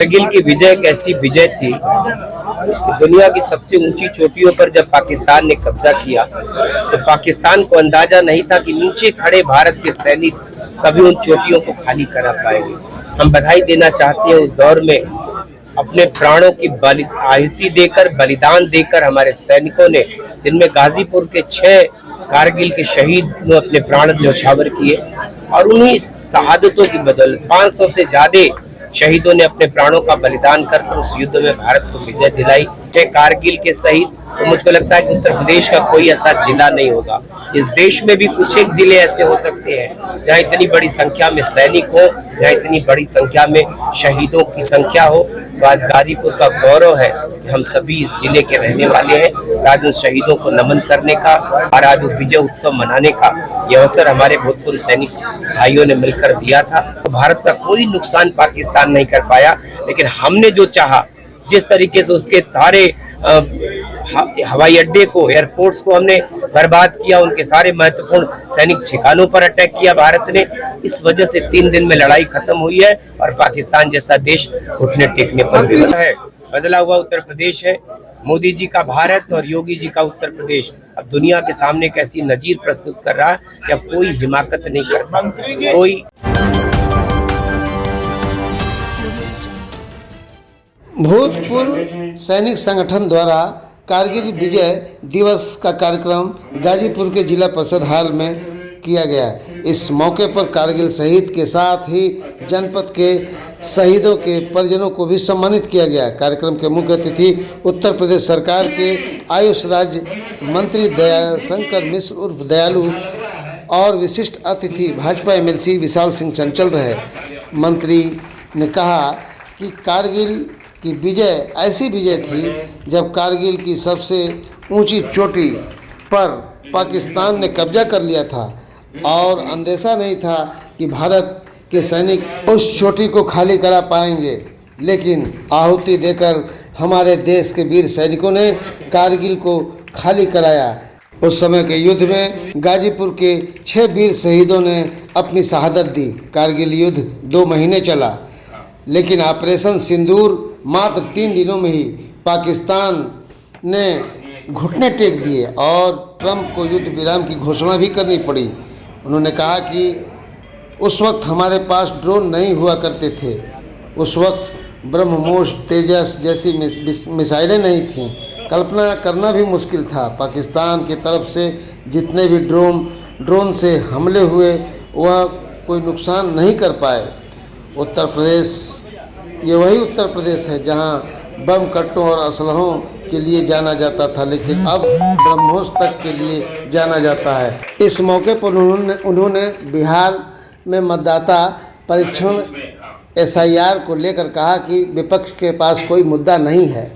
कारगिल की विजय एक ऐसी विजय थी कि दुनिया की सबसे ऊंची चोटियों पर जब पाकिस्तान ने कब्जा किया तो पाकिस्तान को अंदाजा नहीं था कि नीचे खड़े भारत के सैनिक कभी उन चोटियों को खाली करा पाएंगे। हम बधाई देना चाहते हैं उस दौर में अपने प्राणों की आहुति देकर, बलिदान देकर हमारे सैनिकों ने, जिनमें गाजीपुर के 6 कारगिल के शहीद ने अपने प्राण न्यौछावर किए और उन्हीं शहादतों की बदौलत 500 से ज्यादा शहीदों ने अपने प्राणों का बलिदान कर उस युद्ध में भारत को विजय दिलाई। कारगिल के शहीद, तो मुझको लगता है कि उत्तर प्रदेश का कोई ऐसा जिला नहीं होगा, इस देश में भी कुछ एक जिले ऐसे हो सकते हैं जहाँ इतनी बड़ी संख्या में सैनिक हो, जहाँ इतनी बड़ी संख्या में शहीदों की संख्या हो। तो आज गाजीपुर का गौरव है कि हम सभी इस जिले के रहने वाले हैं। आज उन शहीदों को नमन करने का और आज विजय उत्सव मनाने का ये अवसर हमारे भूतपूर्व सैनिक भाइयों ने मिलकर दिया था। तो भारत का कोई नुकसान पाकिस्तान नहीं कर पाया, लेकिन हमने जो चाहा, जिस तरीके से उसके सारे हवाई अड्डे को, एयरपोर्ट्स को हमने बर्बाद किया, उनके सारे महत्वपूर्ण सैनिक ठिकानों पर अटैक किया भारत ने, इस वजह से 3 दिन में लड़ाई खत्म हुई है और पाकिस्तान जैसा देश घुटने टेकने पर विवश है। बदला हुआ उत्तर प्रदेश है, मोदी जी का भारत और योगी जी का उत्तर प्रदेश अब दुनिया के सामने एक ऐसी नजीर प्रस्तुत कर रहा है कि अब कोई हिमाकत नहीं करता, कोई। भूतपूर्व सैनिक संगठन द्वारा कारगिल विजय दिवस का कार्यक्रम गाजीपुर के जिला परिषद हॉल में किया गया। इस मौके पर कारगिल शहीद के साथ ही जनपद के शहीदों के परिजनों को भी सम्मानित किया गया। कार्यक्रम के मुख्य अतिथि उत्तर प्रदेश सरकार के आयुष राज्य मंत्री दयाशंकर मिश्र उर्फ दयालु और विशिष्ट अतिथि भाजपा एमएलसी विशाल सिंह चंचल रहे। मंत्री ने कहा कि कारगिल की विजय ऐसी विजय थी जब कारगिल की सबसे ऊंची चोटी पर पाकिस्तान ने कब्जा कर लिया था और अंदेशा नहीं था कि भारत के सैनिक उस चोटी को खाली करा पाएंगे, लेकिन आहुति देकर हमारे देश के वीर सैनिकों ने कारगिल को खाली कराया। उस समय के युद्ध में गाजीपुर के 6 वीर शहीदों ने अपनी शहादत दी। कारगिल युद्ध 2 महीने चला, लेकिन ऑपरेशन सिंदूर मात्र 3 दिनों में ही पाकिस्तान ने घुटने टेक दिए और ट्रंप को युद्ध विराम की घोषणा भी करनी पड़ी। उन्होंने कहा कि उस वक्त हमारे पास ड्रोन नहीं हुआ करते थे, उस वक्त ब्रह्मोस, तेजस जैसी मिसाइलें नहीं थीं, कल्पना करना भी मुश्किल था। पाकिस्तान की तरफ से जितने भी ड्रोन से हमले हुए वह कोई नुकसान नहीं कर पाए। उत्तर प्रदेश, ये वही उत्तर प्रदेश है जहां बम कट्टों और असलहों के लिए जाना जाता था, लेकिन अब ब्रह्मोस तक के लिए जाना जाता है। इस मौके पर उन्होंने बिहार में मतदाता परीक्षण SIR को लेकर कहा कि विपक्ष के पास कोई मुद्दा नहीं है,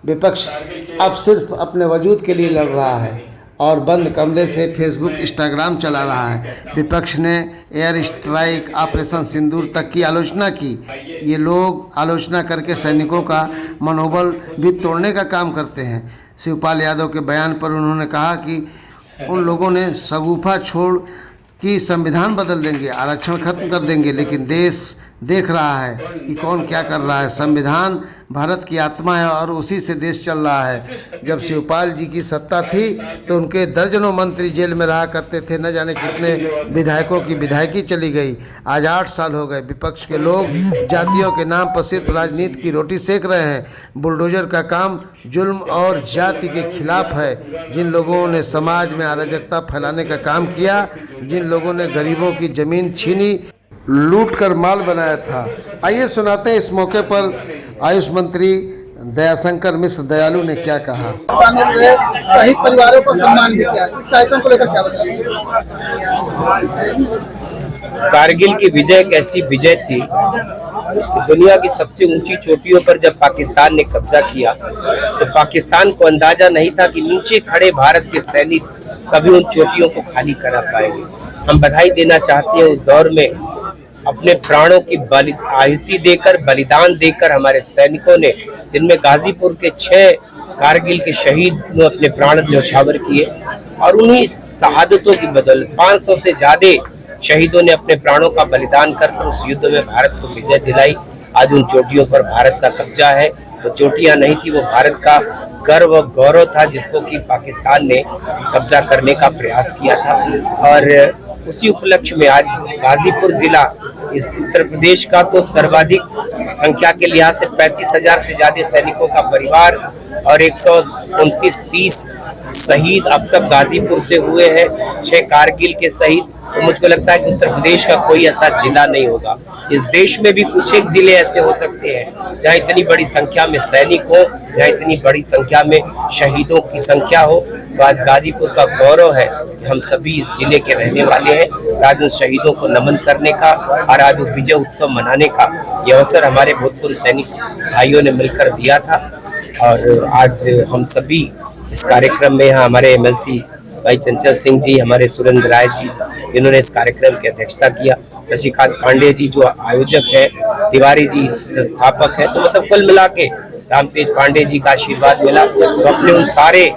विपक्ष अब सिर्फ अपने वजूद के लिए लड़ रहा है और बंद कमरे से फेसबुक, इंस्टाग्राम चला रहा है। विपक्ष ने एयर स्ट्राइक, ऑपरेशन सिंदूर तक की आलोचना की। ये लोग आलोचना करके सैनिकों का मनोबल भी तोड़ने का काम करते हैं। शिवपाल यादव के बयान पर उन्होंने कहा कि उन लोगों ने शगुफा छोड़ कि संविधान बदल देंगे, आरक्षण खत्म कर देंगे, लेकिन देश देख रहा है कि कौन क्या कर रहा है। संविधान भारत की आत्मा है और उसी से देश चल रहा है। जब शिवपाल जी की सत्ता थी तो उनके दर्जनों मंत्री जेल में रहा करते थे, न जाने कितने विधायकों की विधायकी चली गई। आज 8 साल हो गए। विपक्ष के लोग जातियों के नाम पर सिर्फ राजनीति की रोटी सेक रहे हैं। बुलडोजर का काम जुल्म और जाति के खिलाफ है। जिन लोगों ने समाज में अराजकता फैलाने का काम किया, जिन लोगों ने गरीबों की जमीन छीनी, लूट कर माल बनाया था। आइए सुनाते हैं इस मौके पर आयुष मंत्री दयाशंकर मिश्र दयालु ने क्या कहा। शहीद परिवारों को सम्मान भी किया, इस कार्यक्रम को लेकर क्या बताएंगे? कारगिल की विजय एक ऐसी विजय थी कि दुनिया की सबसे ऊंची चोटियों पर जब पाकिस्तान ने कब्जा किया तो पाकिस्तान को अंदाजा नहीं था कि नीचे खड़े भारत के सैनिक कभी उन चोटियों को खाली करा पाएंगे। हम बधाई देना चाहते हैं उस दौर में अपने प्राणों की आहुति देकर, बलिदान देकर हमारे सैनिकों ने, जिनमें गाजीपुर के 6 कारगिल के शहीद ने अपने प्राण न्यौछावर किए और उन्हीं शहादतों की बदौलत 500 से ज्यादा शहीदों ने अपने प्राणों का बलिदान कर उस युद्ध में भारत को विजय दिलाई। आज उन चोटियों पर भारत का कब्जा है। तो चोटियां नहीं थी, वो भारत का गर्व और गौरव था जिसको कि पाकिस्तान ने कब्जा करने का प्रयास किया था। और उसी उपलक्ष्य में आज गाजीपुर जिला इस उत्तर प्रदेश का तो सर्वाधिक संख्या के लिहाज से 35,000 से ज्यादा सैनिकों का परिवार और 129-30 शहीद अब तक गाजीपुर से हुए हैं, 6 कारगिल के शहीद। तो मुझको लगता है कि उत्तर प्रदेश का कोई ऐसा जिला नहीं होगा, इस देश में भी कुछ एक जिले ऐसे हो सकते हैं जहाँ इतनी बड़ी संख्या में सैनिक हो, जहाँ इतनी बड़ी संख्या में शहीदों की संख्या हो। तो आज गाजीपुर का गौरव है कि हम सभी इस जिले के रहने वाले हैं। आज उन शहीदों को नमन करने का और आज विजय उत्सव मनाने का ये अवसर हमारे भूतपूर्व सैनिक भाइयों ने मिलकर दिया था। और आज हम सभी इस कार्यक्रम में यहाँ हमारे MLC भाई चंचल सिंह जी, हमारे सुरेंद्र राय जी जिन्होंने इस कार्यक्रम की अध्यक्षता किया, शशिकांत पांडे जी जो आयोजक है, तिवारी जी संस्थापक है। तो मतलब कुल मिला के रामतेज पांडे जी का आशीर्वाद मिला। तो अपने उन सारे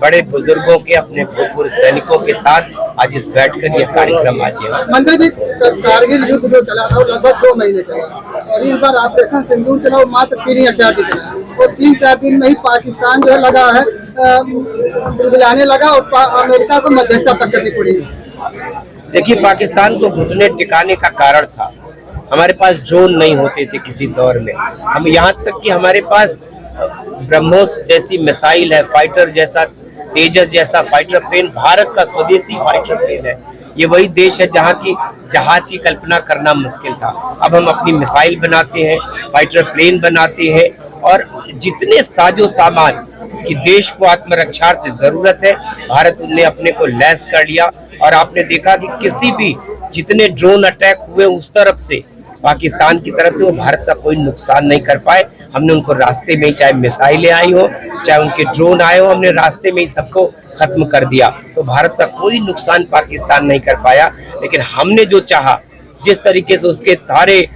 बड़े बुजुर्गों के, अपने भूतपूर्व सैनिकों के साथ आज इस बैठकर यह कार्यक्रम आज है। मंत्री जी, कारगिल युद्ध जो चला था वो लगभग 2 महीने चला और इस बार ऑपरेशन सिंदूर चला वो मात्र 3 या 4 दिन चला और 3-4 दिन में ही पाकिस्तान जो है लगा है बुलाने लगा और अमेरिका को मध्यस्थता तक करनी पड़ी। देखिए, पाकिस्तान को घुटने टिकाने का कारण था हमारे पास ड्रोन नहीं होते थे किसी दौर में। हम यहाँ तक कि हमारे पास ब्रह्मोस जैसी मिसाइल है, फाइटर जैसा, तेजस जैसा फाइटर प्लेन भारत का स्वदेशी फाइटर प्लेन है। ये वही देश है जहाँ की जहाज की कल्पना करना मुश्किल था। अब हम अपनी मिसाइल बनाते हैं, फाइटर प्लेन बनाते हैं और जितने साजो सामान कि देश को आत्मरक्षार्थ जरूरत है, भारत ने अपने को लैस कर लिया। और आपने देखा कि किसी भी जितने ड्रोन अटैक हुए उस तरफ से, पाकिस्तान की तरफ से, वो भारत का कोई नुकसान नहीं कर पाए। हमने उनको रास्ते में ही, चाहे मिसाइलें आई हो, चाहे उनके ड्रोन आए हो, हमने रास्ते में ही सबको खत्म कर दिया। तो भारत का कोई नुकसान पाकिस्तान नहीं कर पाया। लेकिन हमने जो चाहा, जिस तरीके से उसके सारे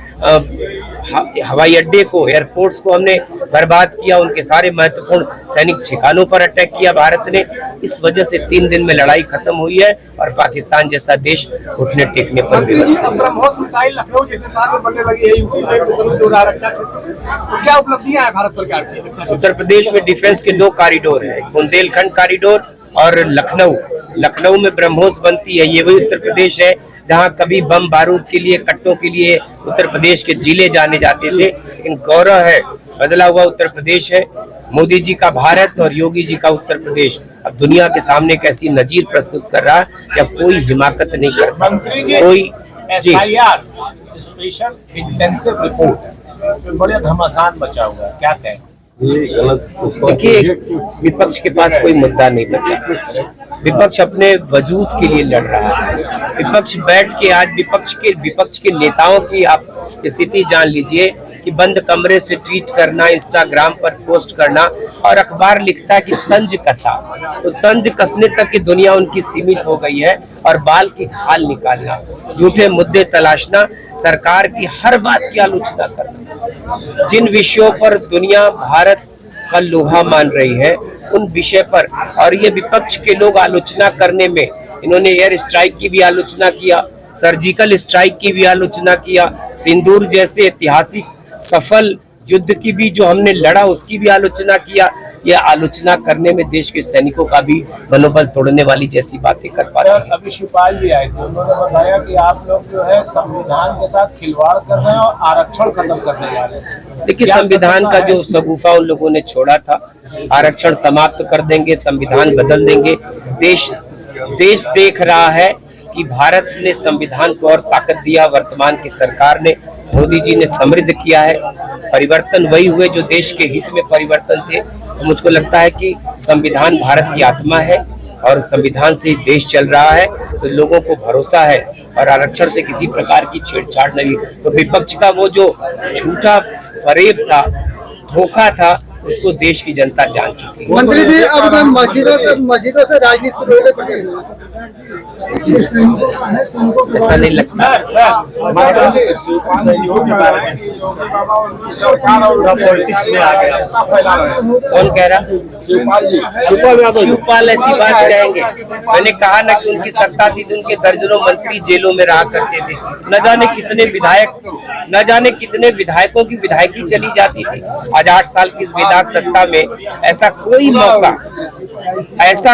हवाई अड्डे को, एयरपोर्ट्स को हमने बर्बाद किया, उनके सारे महत्वपूर्ण सैनिक ठिकानों पर अटैक किया भारत ने। इस वजह से 3 दिन में लड़ाई खत्म हुई है और पाकिस्तान जैसा देश घुटने टेकने पर विवश है। ब्रह्मोस मिसाइल लखनऊ जैसे शहर में बनने लगी है, यूपी में रक्षा क्षेत्र, तो क्या उपलब्धियां हैं भारत सरकार की? उत्तर प्रदेश में डिफेंस के 2 कॉरिडोर है, बुंदेलखंड कॉरिडोर और लखनऊ में ब्रह्मोस बनती है। ये वही उत्तर प्रदेश है जहां कभी बम बारूद के लिए, कट्टों के लिए उत्तर प्रदेश के जिले जाने जाते थे। लेकिन गौरव है, बदला हुआ उत्तर प्रदेश है। मोदी जी का भारत और योगी जी का उत्तर प्रदेश अब दुनिया के सामने कैसी नजीर प्रस्तुत कर रहा है या कोई हिमाकत नहीं करता कोई। SIR स्पेशल इंटेंसिव रिपोर्ट बड़े घमासान बचा हुआ है, क्या कहें? देखिए, विपक्ष के पास कोई मुद्दा नहीं बचा। विपक्ष अपने वजूद के लिए लड़ रहा है। विपक्ष बैठ के आज विपक्ष के नेताओं की आप स्थिति जान लीजिए कि बंद कमरे से ट्वीट करना, इंस्टाग्राम पर पोस्ट करना और अखबार लिखता है कि तंज कसा। तो तंज कसने तक की दुनिया उनकी सीमित हो गई है और बाल की खाल निकालना, झूठे मुद्दे तलाशना, सरकार की हर बात की आलोचना करना। जिन विषयों पर दुनिया भारत का लोहा मान रही है उन विषय पर, और ये विपक्ष के लोग आलोचना करने में, इन्होंने एयर स्ट्राइक की भी आलोचना किया, सर्जिकल स्ट्राइक की भी आलोचना किया, सिंदूर जैसे ऐतिहासिक सफल युद्ध की भी जो हमने लड़ा उसकी भी आलोचना किया। यह आलोचना करने में देश के सैनिकों का भी मनोबल तोड़ने वाली जैसी बातें कर पाते हैं। अभी शिवपाल जी आए थे, उन्होंने बताया कि आप लोग जो है संविधान के साथ खिलवाड़ कर रहे हैं और आरक्षण खत्म करने जा रहे हैं। देखिए, संविधान का जो शगुफा उन लोगों ने छोड़ा था, आरक्षण समाप्त कर देंगे, संविधान बदल देंगे। देश देख रहा है कि भारत ने संविधान को और ताकत दिया, वर्तमान की सरकार ने, मोदी जी ने समृद्ध किया है। परिवर्तन वही हुए जो देश के हित में परिवर्तन थे। तो मुझको लगता है कि संविधान भारत की आत्मा है और संविधान से देश चल रहा है। तो लोगों को भरोसा है और आरक्षण से किसी प्रकार की छेड़छाड़ नहीं। तो विपक्ष का वो जो झूठा फरेब था, धोखा था, उसको देश की जनता जान चुकी है। मंत्री जी, अब मस्जिदों से राजनीति शुरू हो गई। ये सैनिकों का है, सैनिकों के ऐसा नहीं लगता। सैनिकों के बारे में सरकार और पॉलिटिक्स में आ गया कौन कह रहा? शिवपाल ऐसी बात कहेंगे? मैंने कहा ना कि उनकी सत्ता थी तो उनके दर्जनों मंत्री जेलों में रहा करते थे, न जाने कितने विधायकों की विधायकी चली जाती थी। आज 8 साल की इस बेदाग सत्ता में ऐसा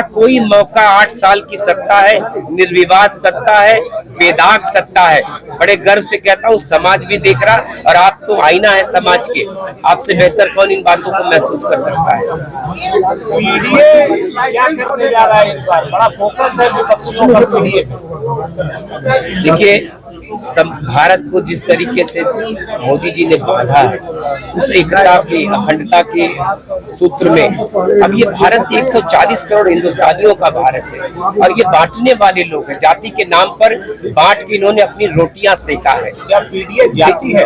कोई मौका 8 साल की सत्ता है, निर्विवाद सत्ता है, बेदाग सत्ता है। बड़े गर्व से कहता हूँ, समाज भी देख रहा, और आप तो आईना है समाज के, आपसे बेहतर कौन इन बातों को महसूस कर सकता है? लाइसेंस होने जा रहा है इस बार, बड़ा फोकस है विपक्षियों पर पीडीए पे। देखिए, भारत को जिस तरीके से मोदी जी ने बांधा है, उस एकता की, अखंडता के सूत्र में, अब ये भारत 140 करोड़ हिंदुस्तानियों का भारत है, और ये बांटने वाले लोग हैं। जाति के नाम पर बांट के इन्होंने अपनी रोटियां सेका है। क्या पीडीए जाति है?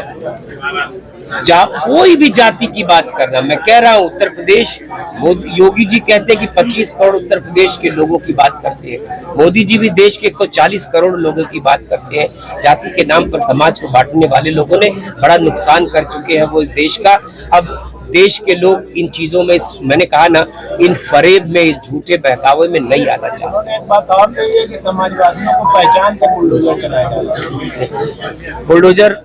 कोई भी जाति की बात करना, मैं कह रहा हूँ उत्तर प्रदेश, योगी जी कहते हैं कि 25 करोड़ उत्तर प्रदेश के लोगों की बात करते हैं, मोदी जी भी देश के 140 करोड़ लोगों की बात करते हैं। जाति के नाम पर समाज को बांटने वाले लोगों ने बड़ा नुकसान कर चुके हैं वो इस देश का। अब देश के लोग इन चीजों में, मैंने कहा ना, इन फरेब में, इस झूठे बहकावे में नहीं आना चाहते। एक बात और कही है कि समाजवादियों को पहचान कर बुलडोजर चलाया जा रहा है। बुलडोजर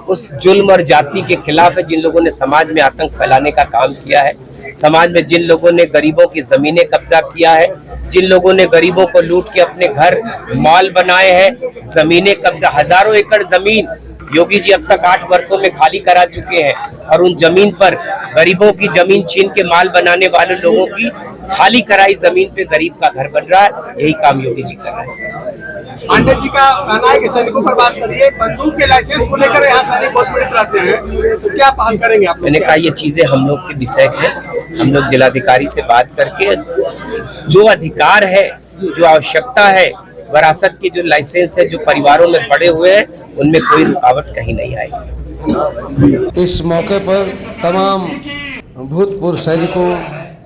उस जुल्म और जाति के खिलाफ है जिन लोगों ने समाज में आतंक फैलाने का काम किया है, समाज में जिन लोगों ने गरीबों की जमीनें कब्जा किया है, जिन लोगों ने गरीबों को लूट के अपने घर मॉल बनाए हैं, जमीनें कब्जा, हजारों एकड़ जमीन योगी जी अब तक 8 वर्षों में खाली करा चुके हैं, और उन जमीन पर गरीबों की जमीन छीन के माल बनाने वाले लोगों की खाली कराई जमीन पे गरीब का घर बन रहा है। यही काम योगी जी कर रहे हैं। पांडे जी का कहना है कि सैनिकों पर बात करिए, बंदूक के लाइसेंस को लेकर यहाँ सैनिक बहुत पीड़ित रहते हैं, तो क्या पहल करेंगे आप? मैंने कहा ये चीजें हम लोग के विषय है, हम लोग जिलाधिकारी से बात करके जो अधिकार है, जो आवश्यकता है, विरासत के जो लाइसेंस है जो परिवारों में पड़े हुए हैं, उनमें कोई रुकावट कहीं नहीं आएगी। इस मौके पर तमाम भूतपूर्व सैनिकों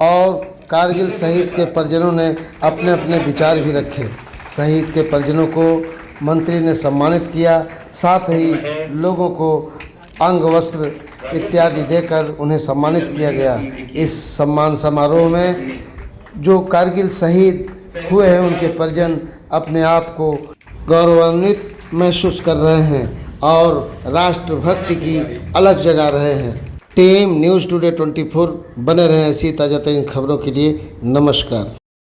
और कारगिल शहीद के परिजनों ने अपने अपने विचार भी रखे। शहीद के परिजनों को मंत्री ने सम्मानित किया, साथ ही लोगों को अंग वस्त्र इत्यादि देकर उन्हें सम्मानित किया गया। इस सम्मान समारोह में जो कारगिल शहीद हुए हैं उनके परिजन अपने आप को गौरवान्वित महसूस कर रहे हैं और राष्ट्रभक्ति की अलग जगा रहे हैं। टीम न्यूज़ टुडे 24 बने रहें ऐसी ताज़ा तरीन खबरों के लिए। नमस्कार।